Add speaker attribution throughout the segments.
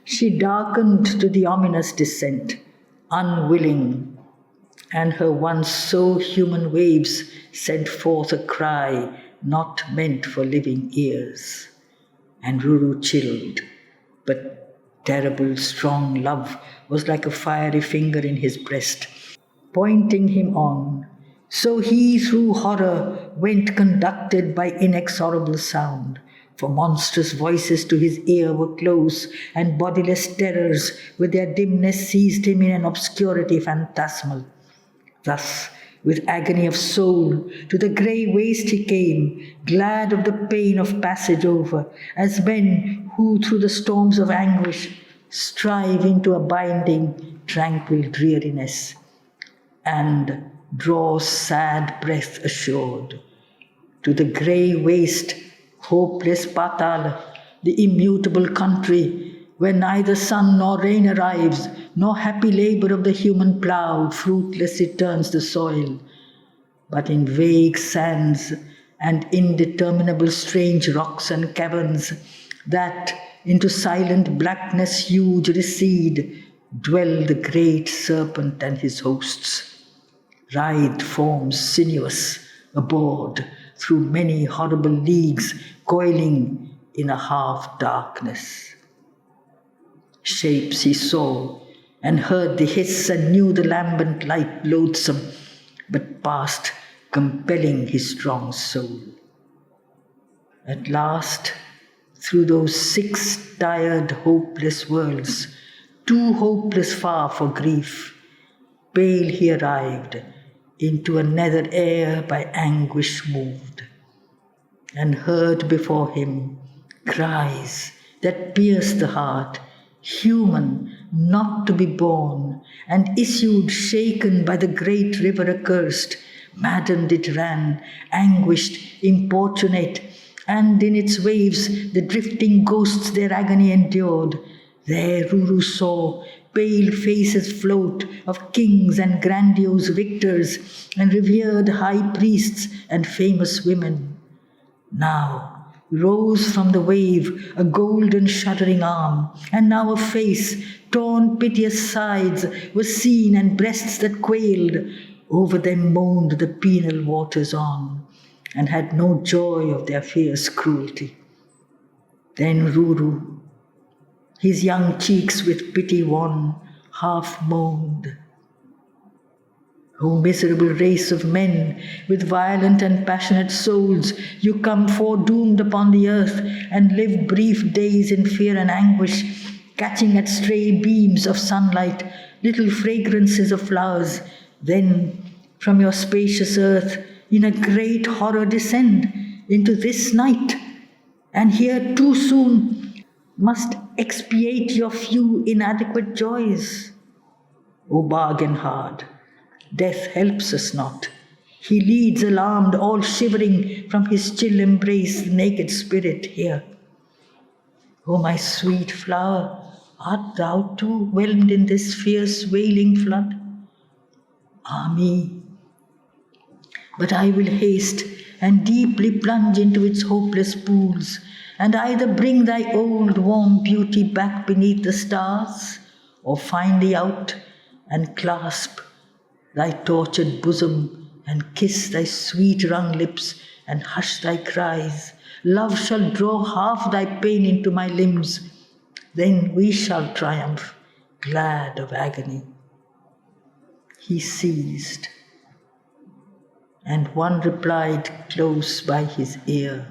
Speaker 1: She darkened to the ominous descent, unwilling, and her once so human waves sent forth a cry not meant for living ears. And Ruru chilled, but terrible strong love was like a fiery finger in his breast, pointing him on. So he through horror went conducted by inexorable sound, for monstrous voices to his ear were close, and bodiless terrors with their dimness seized him in an obscurity phantasmal. Thus, with agony of soul, to the grey waste he came, glad of the pain of passage over, as men who through the storms of anguish strive into a binding, tranquil dreariness, and draw sad breath assured. To the grey waste, hopeless Patala, the immutable country, where neither sun nor rain arrives, nor happy labour of the human plough fruitlessly turns the soil, but in vague sands and indeterminable strange rocks and caverns that into silent blackness huge recede, dwell the great serpent and his hosts, writhed forms sinuous, abhorred through many horrible leagues, coiling in a half-darkness. Shapes he saw, and heard the hiss, and knew the lambent light loathsome, but past, compelling his strong soul. At last, through those 6 tired, hopeless worlds, too hopeless far for grief, pale he arrived into a nether air by anguish moved, and heard before him cries that pierced the heart, human, not to be born, and issued shaken by the great river accursed. Maddened it ran, anguished, importunate, and in its waves the drifting ghosts their agony endured. There Ruru saw pale faces float of kings and grandiose victors, and revered high priests and famous women. Now rose from the wave a golden shuddering arm, and now a face, torn piteous sides were seen, and breasts that quailed. Over them moaned the penal waters on, and had no joy of their fierce cruelty. Then Ruru, his young cheeks with pity wan, half moaned, O miserable race of men, with violent and passionate souls, you come foredoomed upon the earth, and live brief days in fear and anguish, catching at stray beams of sunlight, little fragrances of flowers. Then from your spacious earth in a great horror descend into this night, and here too soon must expiate your few inadequate joys. O bargain hard, death helps us not. He leads alarmed, all shivering from his chill embrace, the naked spirit here. O my sweet flower, art thou too whelmed in this fierce wailing flood? Ah me! But I will haste and deeply plunge into its hopeless pools, and either bring thy old warm beauty back beneath the stars, or find thee out and clasp thy tortured bosom, and kiss thy sweet wrung lips, and hush thy cries. Love shall draw half thy pain into my limbs. Then we shall triumph, glad of agony. He ceased, and one replied close by his ear,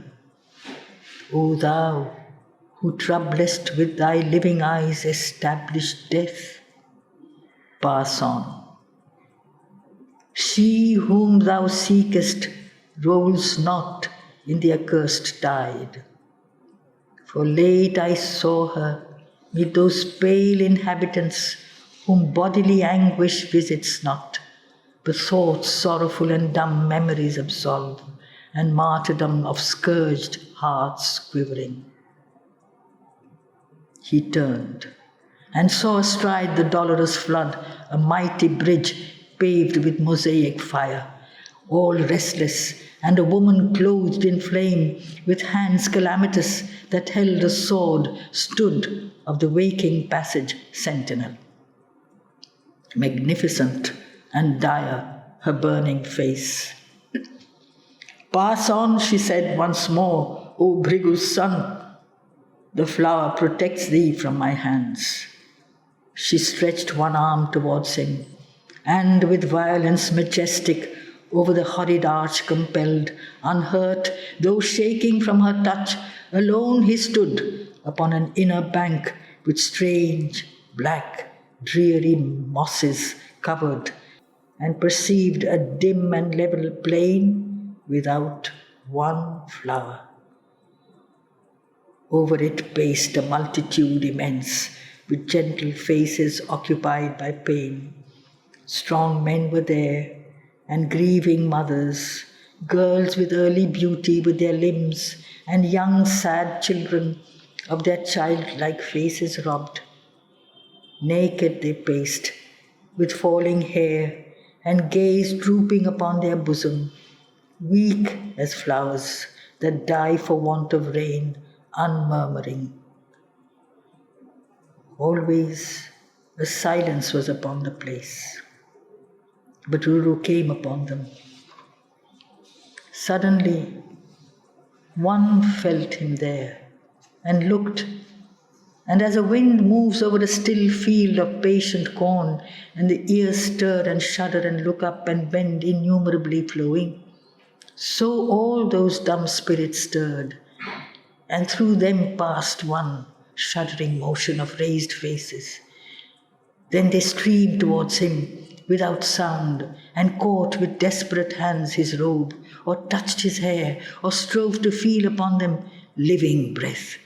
Speaker 1: O thou, who troublest with thy living eyes established death, pass on. She whom thou seekest rolls not in the accursed tide. For late I saw her mid those pale inhabitants whom bodily anguish visits not, but thoughts sorrowful and dumb memories absolve, and martyrdom of scourged hearts quivering. He turned and saw astride the dolorous flood a mighty bridge paved with mosaic fire, all restless and a woman clothed in flame, with hands calamitous that held a sword, stood of the waking passage sentinel. Magnificent and dire her burning face. "Pass on," she said once more, "O Bhrigu's son. The flower protects thee from my hands." She stretched one arm towards him, and with violence majestic, over the horrid arch compelled, unhurt, though shaking from her touch, alone he stood upon an inner bank with strange, black, dreary mosses covered, and perceived a dim and level plain without one flower. Over it paced a multitude immense, with gentle faces occupied by pain. Strong men were there, and grieving mothers, girls with early beauty with their limbs, and young sad children of their childlike faces robbed. Naked they paced, with falling hair, and gaze drooping upon their bosom, weak as flowers that die for want of rain, unmurmuring. Always a silence was upon the place. But Ruru came upon them. Suddenly, one felt him there and looked, and as a wind moves over a still field of patient corn, and the ears stir and shudder and look up and bend innumerably flowing, so all those dumb spirits stirred, and through them passed one shuddering motion of raised faces. Then they streamed towards him without sound, and caught with desperate hands his robe, or touched his hair, or strove to feel upon them living breath.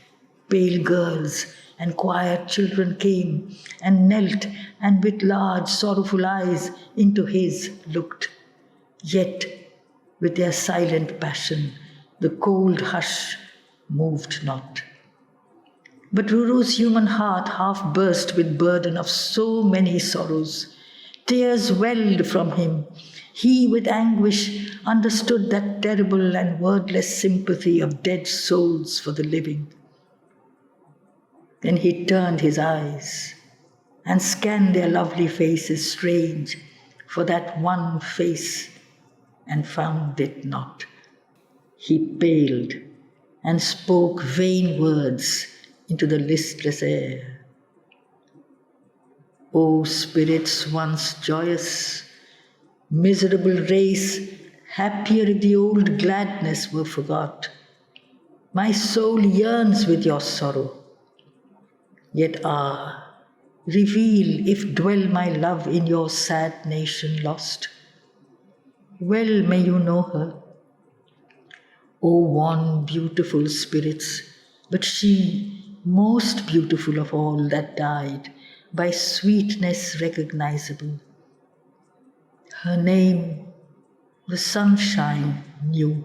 Speaker 1: Pale girls and quiet children came and knelt, and with large sorrowful eyes into his looked. Yet with their silent passion the cold hush moved not. But Ruru's human heart half burst with burden of so many sorrows. Tears welled from him. He with anguish understood that terrible and wordless sympathy of dead souls for the living. Then he turned his eyes and scanned their lovely faces strange for that one face, and found it not. He paled and spoke vain words into the listless air. O spirits once joyous, miserable race, happier if the old gladness were forgot. My soul yearns with your sorrow. Yet reveal if dwell my love in your sad nation lost. Well may you know her, O one beautiful spirits, but she most beautiful of all that died, by sweetness recognizable. Her name the sunshine knew.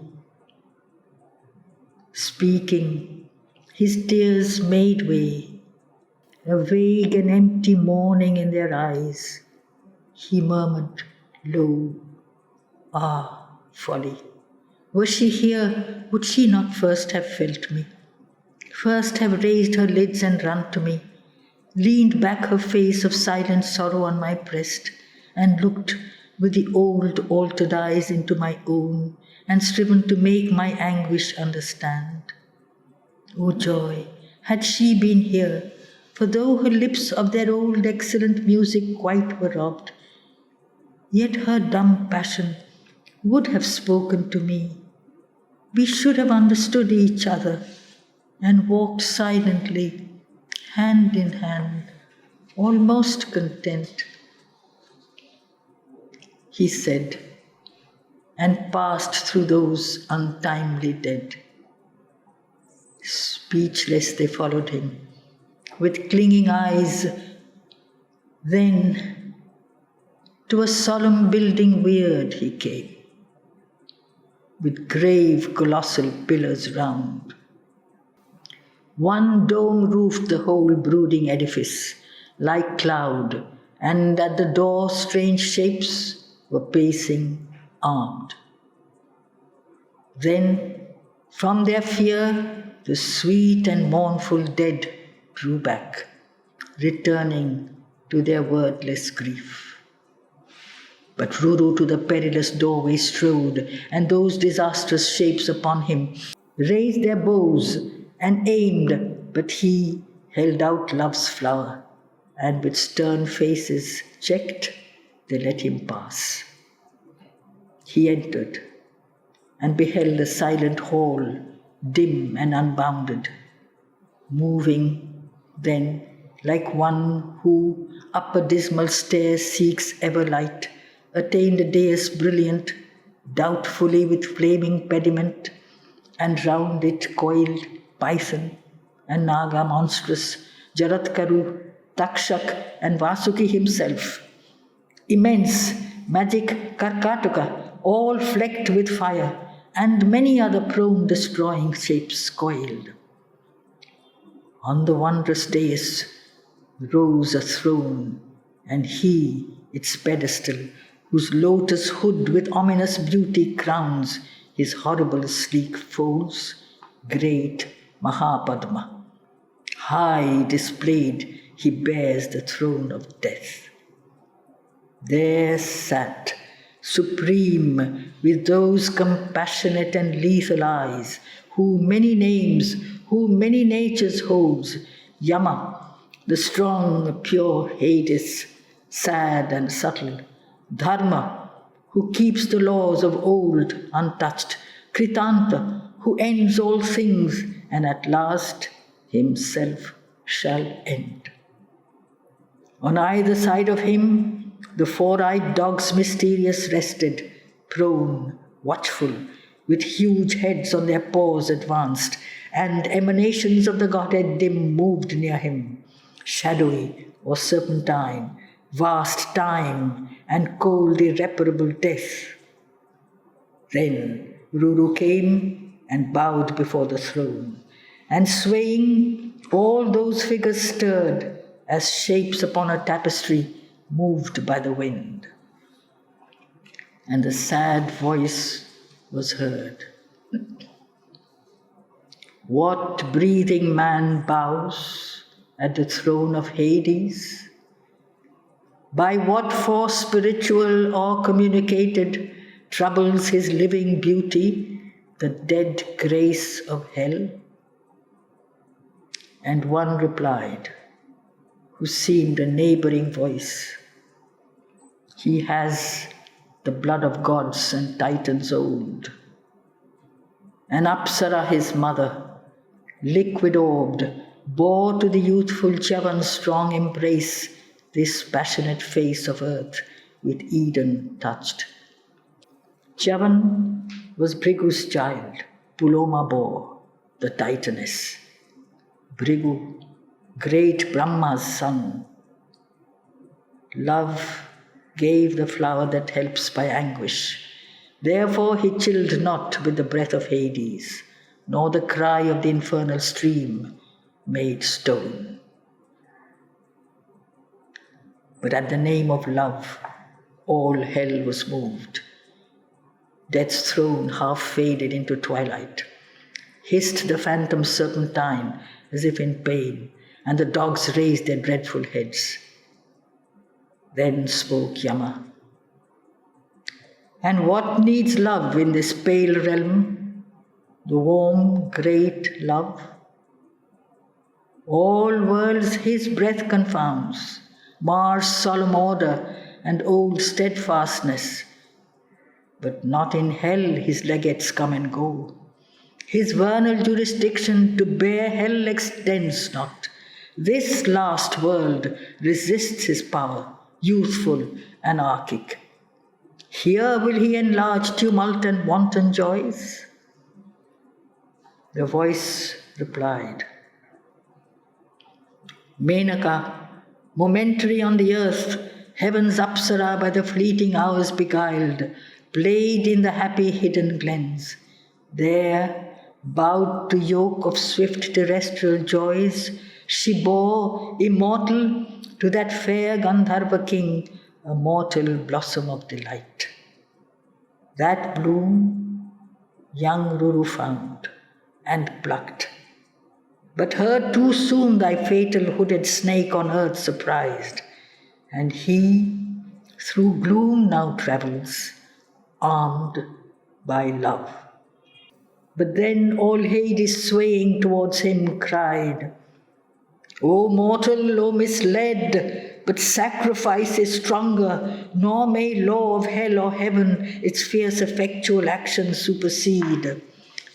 Speaker 1: Speaking, his tears made way, a vague and empty mourning in their eyes. He murmured low, "Ah, folly! Were she here, would she not first have felt me? First have raised her lids and run to me, leaned back her face of silent sorrow on my breast, and looked with the old altered eyes into my own, and striven to make my anguish understand. O joy, had she been here, for though her lips of their old excellent music quite were robbed, yet her dumb passion would have spoken to me. We should have understood each other, and walked silently, hand in hand, almost content," he said, and passed through those untimely dead. Speechless they followed him, with clinging eyes. Then to a solemn building weird he came, with grave colossal pillars round. One dome roofed the whole brooding edifice, like cloud, and at the door strange shapes were pacing armed. Then, from their fear, the sweet and mournful dead drew back, returning to their wordless grief. But Ruru to the perilous doorway strode, and those disastrous shapes upon him raised their bows and aimed, but he held out love's flower, and with stern faces checked, they let him pass. He entered and beheld the silent hall, dim and unbounded, moving then like one who up a dismal stair seeks ever light, attained a dais brilliant, doubtfully with flaming pediment, and round it coiled Python and Naga monstrous, Jaratkaru, Takshak and Vasuki himself. Immense, magic Karkatuka, all flecked with fire, and many other prone destroying shapes coiled. On the wondrous dais rose a throne, and he, its pedestal, whose lotus hood with ominous beauty crowns his horrible sleek folds, great Mahapadma. High displayed, he bears the throne of death. There sat, supreme, with those compassionate and lethal eyes, who many names, who many natures holds, Yama, the strong, pure Hades, sad and subtle, Dharma, who keeps the laws of old untouched, Kritanta, who ends all things, and at last himself shall end. On either side of him, the four-eyed dogs mysterious rested, prone, watchful, with huge heads on their paws advanced, and emanations of the Godhead dim moved near him, shadowy or serpentine, vast time and cold irreparable death. Then Ruru came and bowed before the throne, and swaying, all those figures stirred as shapes upon a tapestry moved by the wind. And the sad voice was heard. What breathing man bows at the throne of Hades? By what force spiritual or communicated troubles his living beauty, the dead grace of hell? And one replied, who seemed a neighboring voice, he has the blood of gods and titans old. And Apsara, his mother, liquid-orbed, bore to the youthful Chavan's strong embrace this passionate face of earth with Eden touched. Chavan was Brigu's child, Puloma bore, the Titaness. Brigu, great Brahma's son. Love gave the flower that helps by anguish. Therefore he chilled not with the breath of Hades, nor the cry of the infernal stream made stone. But at the name of love, all hell was moved. Death's throne half faded into twilight. Hissed the phantom serpentine as if in pain, and the dogs raised their dreadful heads. Then spoke Yama. And what needs love in this pale realm? The warm, great love? All worlds his breath confounds, mars solemn order and old steadfastness. But not in hell his legates come and go. His vernal jurisdiction to bear hell extends not. This last world resists his power, youthful, anarchic. Here will he enlarge tumult and wanton joys? The voice replied, Menaka, momentary on the earth, heaven's Apsara by the fleeting hours beguiled, played in the happy hidden glens. There, bowed to yoke of swift terrestrial joys, she bore, immortal, to that fair Gandharva king, a mortal blossom of delight. That bloom, young Ruru found and plucked. But her too soon thy fatal hooded snake on earth surprised, and he through gloom now travels, armed by love. But then all Hades swaying towards him cried, O mortal, O misled, but sacrifice is stronger, nor may law of hell or heaven its fierce effectual action supersede.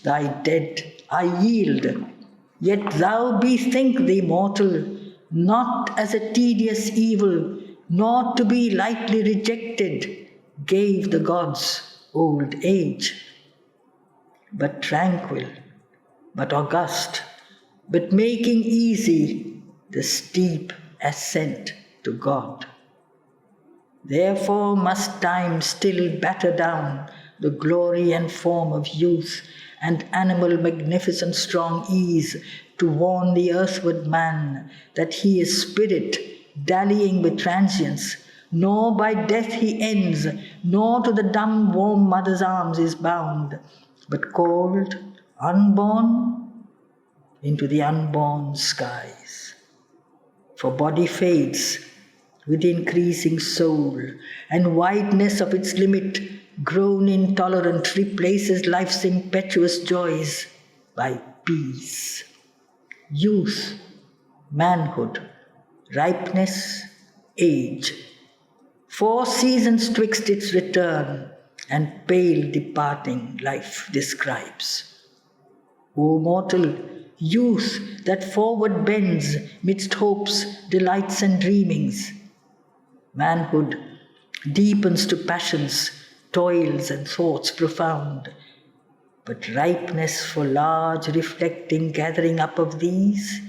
Speaker 1: Thy dead I yield, yet thou bethink thee, mortal, not as a tedious evil, nor to be lightly rejected, gave the gods old age, but tranquil, but august, but making easy the steep ascent to God. Therefore must time still batter down the glory and form of youth and animal magnificent strong ease to warn the earthward man that he is spirit dallying with transience, nor by death he ends, nor to the dumb warm mother's arms is bound, but called, unborn, into the unborn skies. For body fades with increasing soul, and wideness of its limit, grown intolerant, replaces life's impetuous joys by peace. Youth, manhood, ripeness, age, 4 seasons twixt its return, and pale departing life describes. O mortal, youth that forward bends midst hopes, delights, and dreamings. Manhood deepens to passions, toils, and thoughts profound. But ripeness for large reflecting gathering up of these,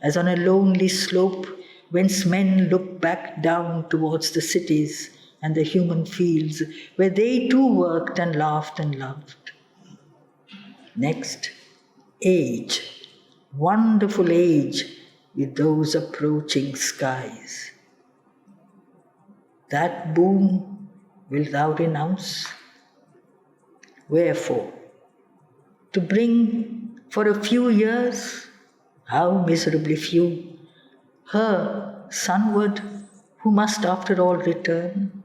Speaker 1: as on a lonely slope whence men look back down towards the cities and the human fields where they too worked and laughed and loved. Next, age, wonderful age with those approaching skies. That boon wilt thou renounce? Wherefore? To bring for a few years, how miserably few, her sonward who must after all return?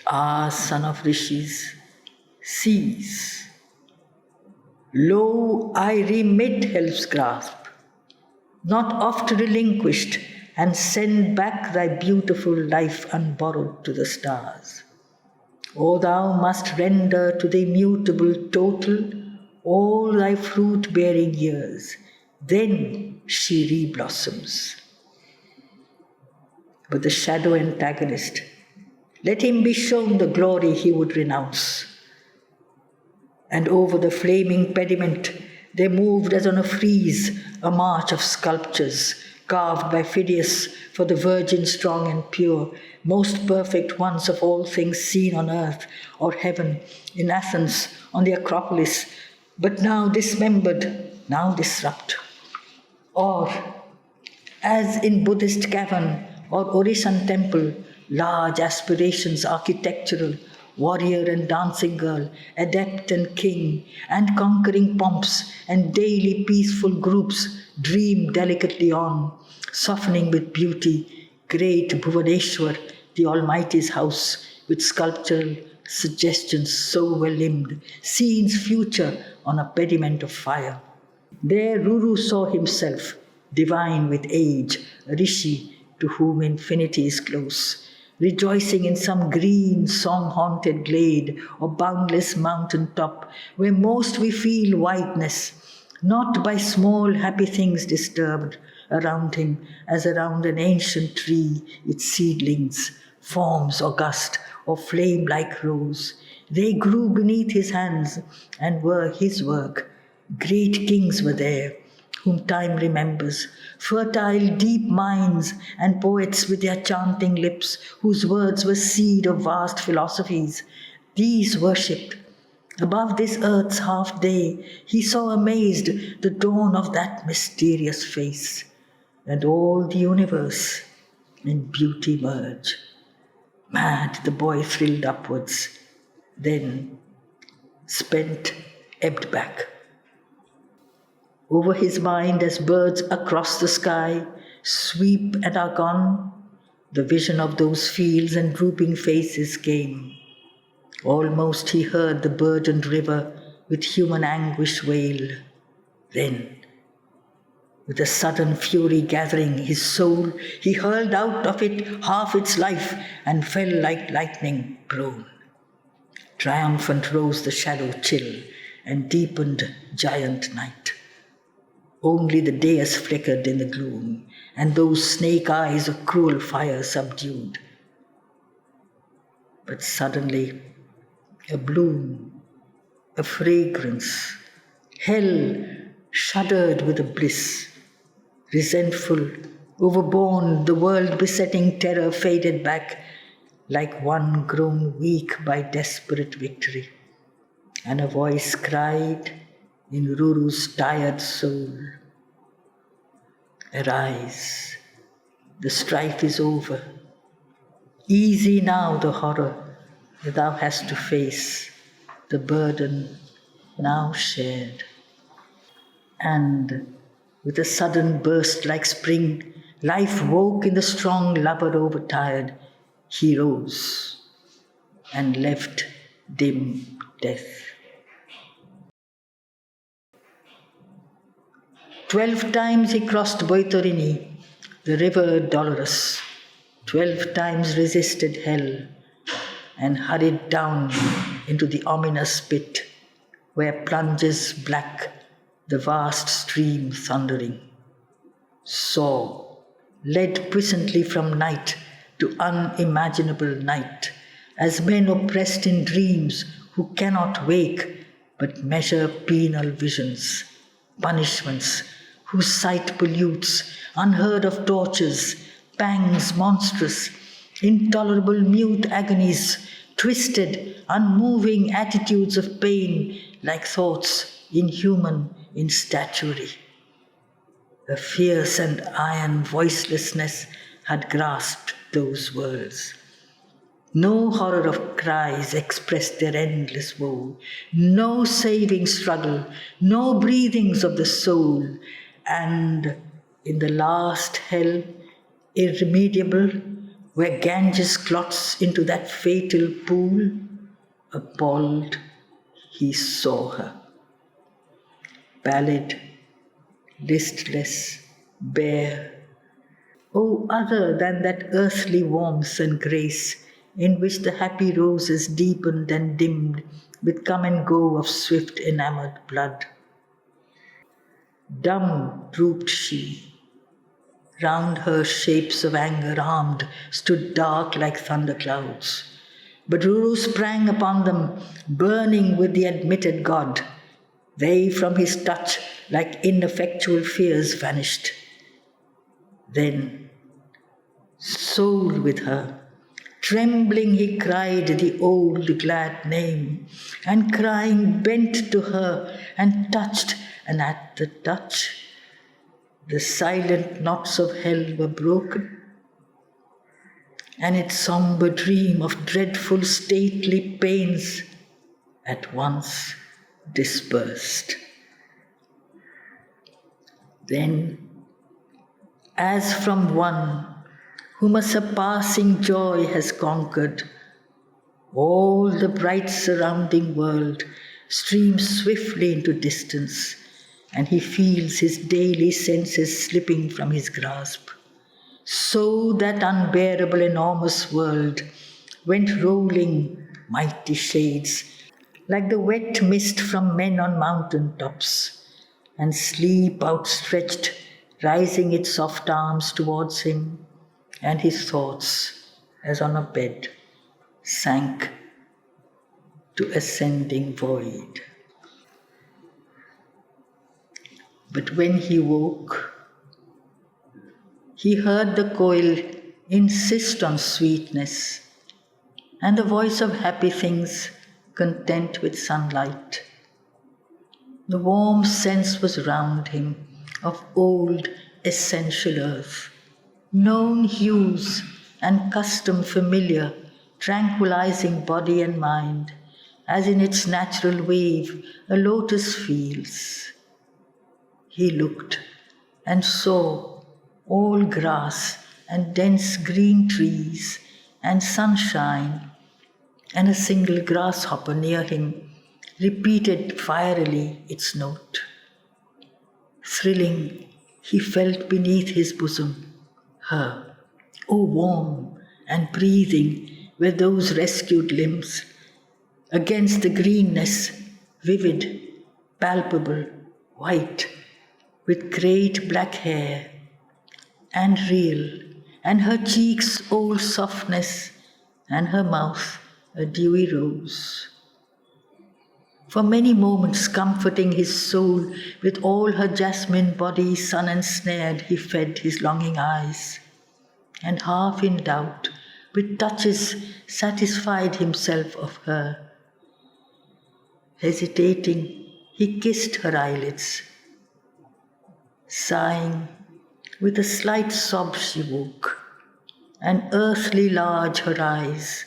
Speaker 1: Ah, son of rishis, cease. Lo, I remit help's grasp, not oft relinquished, and send back thy beautiful life unborrowed to the stars. O thou must render to the immutable total all thy fruit-bearing years, then she re-blossoms. But the shadow antagonist, let him be shown the glory he would renounce. And over the flaming pediment there moved as on a frieze a march of sculptures, carved by Phidias for the virgin strong and pure, most perfect ones of all things seen on earth or heaven, in Athens, on the Acropolis, but now dismembered, now disrupt. Or, as in Buddhist cavern or Orishan temple, large aspirations architectural, warrior and dancing girl, adept and king, and conquering pomps and daily peaceful groups dream delicately on, softening with beauty, great Bhuvaneshwar, the Almighty's house, with sculptural suggestions so well limned, scenes future on a pediment of fire. There Ruru saw himself, divine with age, a rishi to whom infinity is close, rejoicing in some green, song-haunted glade or boundless mountain top, where most we feel whiteness, not by small happy things disturbed around him, as around an ancient tree, its seedlings, forms august or flame like rose. They grew beneath his hands and were his work. Great kings were there, whom time remembers, fertile deep minds and poets with their chanting lips, whose words were seed of vast philosophies. These worshipped. Above this earth's half day, he saw amazed the dawn of that mysterious face, and all the universe in beauty merge. Mad the boy thrilled upwards, then spent, ebbed back. Over his mind as birds across the sky sweep and are gone, the vision of those fields and drooping faces came. Almost he heard the burdened river with human anguish wail. Then, with a sudden fury gathering his soul, he hurled out of it half its life and fell like lightning prone. Triumphant rose the shadow chill and deepened giant night. Only the dais flickered in the gloom, and those snake eyes of cruel fire subdued. But suddenly, a bloom, a fragrance, hell shuddered with a bliss. Resentful, overborne, the world besetting terror faded back like one grown weak by desperate victory. And a voice cried in Ruru's tired soul, "Arise, the strife is over. Easy now the horror that thou hast to face, the burden now shared." And with a sudden burst like spring, life woke in the strong lover overtired. He rose and left dim death. 12 times he crossed Boitorini, the river dolorous. 12 times resisted hell and hurried down into the ominous pit where plunges black the vast stream thundering. Saw, led puissantly from night to unimaginable night, as men oppressed in dreams who cannot wake but measure penal visions, punishments whose sight pollutes, unheard of tortures, pangs monstrous, intolerable mute agonies, twisted, unmoving attitudes of pain like thoughts inhuman in statuary. A fierce and iron voicelessness had grasped those worlds. No horror of cries expressed their endless woe, no saving struggle, no breathings of the soul, and in the last hell, irremediable, where Ganges clots into that fatal pool, appalled, he saw her. Pallid, listless, bare, oh, other than that earthly warmth and grace in which the happy roses deepened and dimmed with come and go of swift enamored blood. Dumb drooped she. Round her shapes of anger armed stood dark like thunderclouds. But Ruru sprang upon them, burning with the admitted God. They from his touch like ineffectual fears vanished. Then, soul with her, trembling he cried the old glad name, and crying bent to her and touched, and at the touch the silent knots of hell were broken, and its somber dream of dreadful stately pains at once dispersed. Then, as from one whom a surpassing joy has conquered, all the bright surrounding world streams swiftly into distance, and he feels his daily senses slipping from his grasp. So that unbearable enormous world went rolling mighty shades, like the wet mist from men on mountain tops, and sleep outstretched, rising its soft arms towards him, and his thoughts, as on a bed, sank to ascending void. But when he woke, he heard the coil insist on sweetness, and the voice of happy things content with sunlight. The warm sense was round him of old essential earth, known hues and custom familiar, tranquilizing body and mind, as in its natural wave a lotus feels. He looked and saw all grass and dense green trees and sunshine, and a single grasshopper near him repeated fierily its note. Thrilling, he felt beneath his bosom her. Oh, warm and breathing were those rescued limbs, against the greenness, vivid, palpable, white, with great black hair, and real, and her cheeks all softness, and her mouth a dewy rose. For many moments, comforting his soul with all her jasmine body sun ensnared, he fed his longing eyes, and half in doubt, with touches satisfied himself of her. Hesitating, he kissed her eyelids. Sighing, with a slight sob she woke, and earthly large her eyes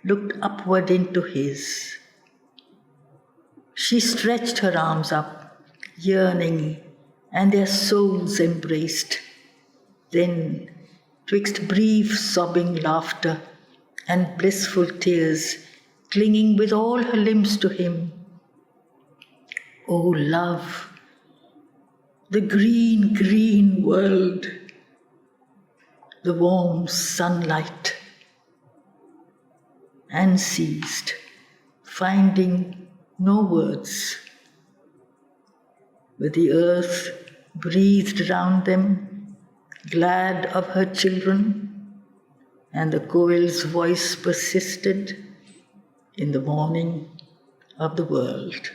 Speaker 1: looked upward into his. She stretched her arms up, yearning, and their souls embraced. Then, twixt brief sobbing laughter and blissful tears, clinging with all her limbs to him, O love, the green, green world, the warm sunlight, and ceased, finding no words. But the earth breathed round them, glad of her children, and the koel's voice persisted in the morning of the world.